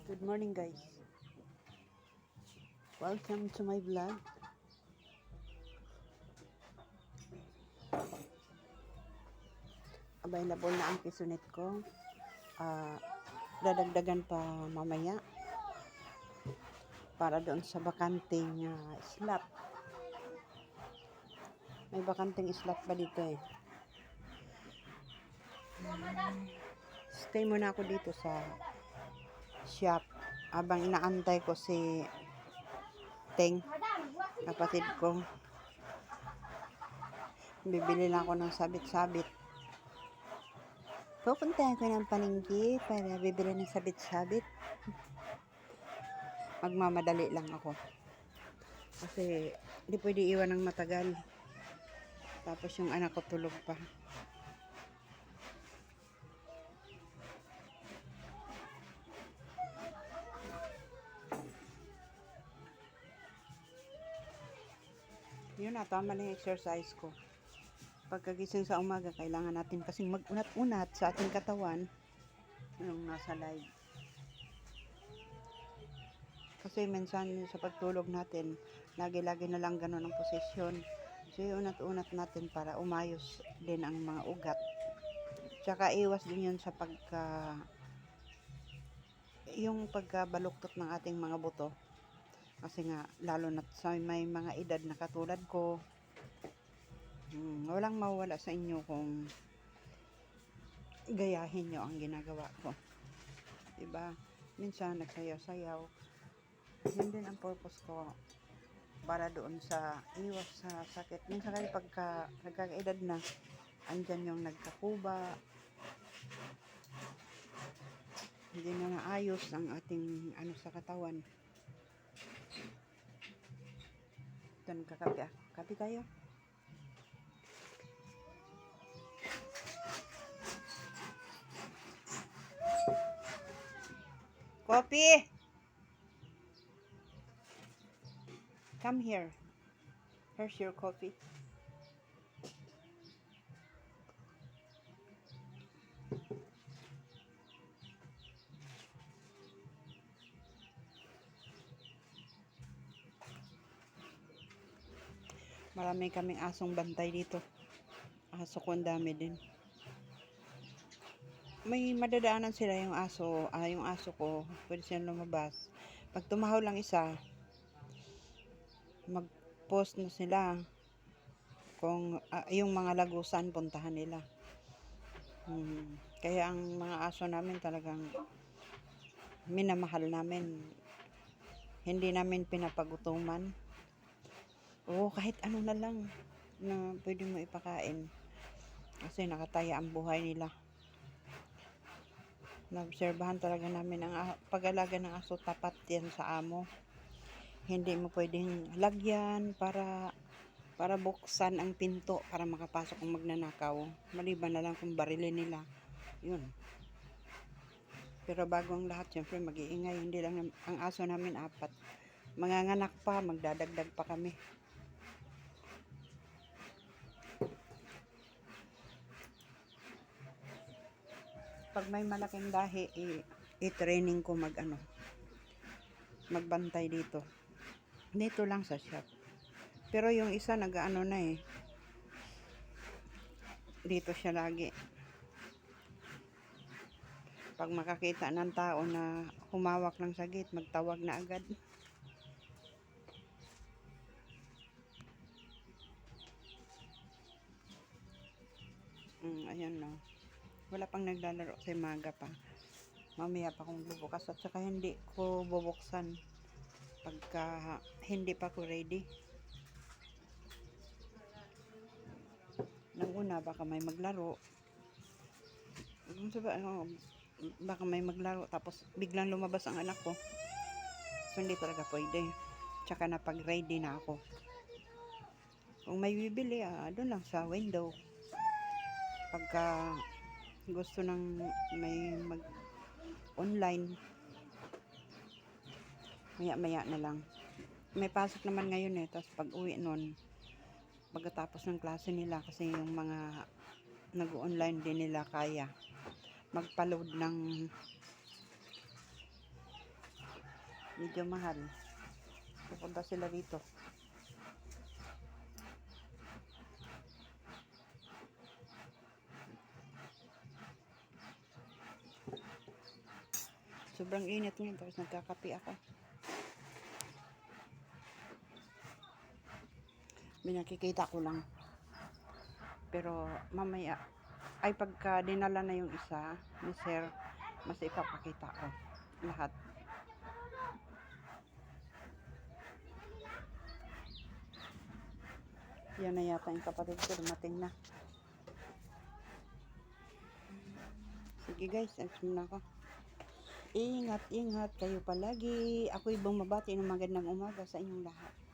Good morning, guys. Welcome to my vlog. Available na ang pisonet ko. Dadagdagan pa mamaya para doon sa bakanting slot. May bakanting slot ba dito eh? Stay muna ako dito sa shop habang inaantay ko si Teng, kapatid ko. Bibili lang ako ng sabit-sabit. Pupunta ako ng palengke para bibili ng sabit-sabit. Magmamadali lang ako. Kasi hindi pwede iwan ng matagal. Tapos yung anak ko tulog pa. Yun na, tama na yung exercise ko. Pagkagising sa umaga, kailangan natin kasing mag-unat-unat sa ating katawan yung nasa live. Kasi minsan sa pagtulog natin, lagi-lagi na lang ganun ang posisyon. So yung unat-unat natin para umayos din ang mga ugat. Tsaka iwas din yun sa yung pagkabaluktot ng ating mga buto. Kasi nga, lalo na sa may mga edad na katulad ko, walang mawala sa inyo kung gayahin nyo ang ginagawa ko. Diba? Minsan nagsayaw-sayaw. Yun din ang purpose ko para doon sa iwas sa sakit. Minsan kayo pagka nagkakaedad na, andyan yung nagkakuba, hindi na naayos ang ating sa katawan. Ito, nagkakape. Kape tayo. Coffee! Come here. Here's your coffee. Marami kaming asong bantay dito. Aso ko, ang dami din. May madadaanan sila yung aso ko, pwede silang lumabas. Pag tumahaw lang isa, mag-post na sila kung yung mga lagusan puntahan nila. Kaya ang mga aso namin talagang minamahal namin. Hindi namin pinapagutuman. O kahit ano na lang na pwede mo ipakain. Kasi nakataya ang buhay nila. Naobserbahan talaga namin ang pag-alaga ng aso, tapat yan sa amo. Hindi mo pwedeng lagyan para buksan ang pinto para makapasok ang magnanakaw. Maliban na lang kung barilin nila. Yun. Pero bago ang lahat, syempre mag-iingay. Hindi lang ang aso namin 4. Manganganak pa, magdadagdag pa kami. Pag may malaking lahi, i-training ko magbantay dito. Dito lang sa shop. Pero yung isa nag-ano na eh. Dito siya lagi. Pag makakita ng tao na humawak ng sagit, magtawag na agad. Ayan no. Wala pang naglalaro sa maga pa. Mamaya pa kong bubukas at saka hindi ko bubuksan pagka hindi pa ko ready. Nang una baka may maglaro. Baka may maglaro tapos biglang lumabas ang anak ko. So hindi talaga pwede. Tsaka na pag ready na ako. Kung may bibili, doon lang sa window. Pagka gusto ng may mag-online, maya-maya na lang. May pasok naman ngayon eh. Tapos pag uwi nun, pagkatapos ng klase nila, kasi yung mga nag-online din nila kaya magpa-load ng Medyo mahal. Pupunta sila dito. Sobrang init ngayon, tapos nagkakape ako. Binakikita ko lang. Pero mamaya, ay pagka dinala na yung isa ni Sir, mas ipapakita ko lahat. Yan na yata yung kapatid ko, dumating na. Sige guys, alis muna ako. Ingat, ingat kayo palagi. Ako'y bumabati ng magandang umaga sa inyong lahat.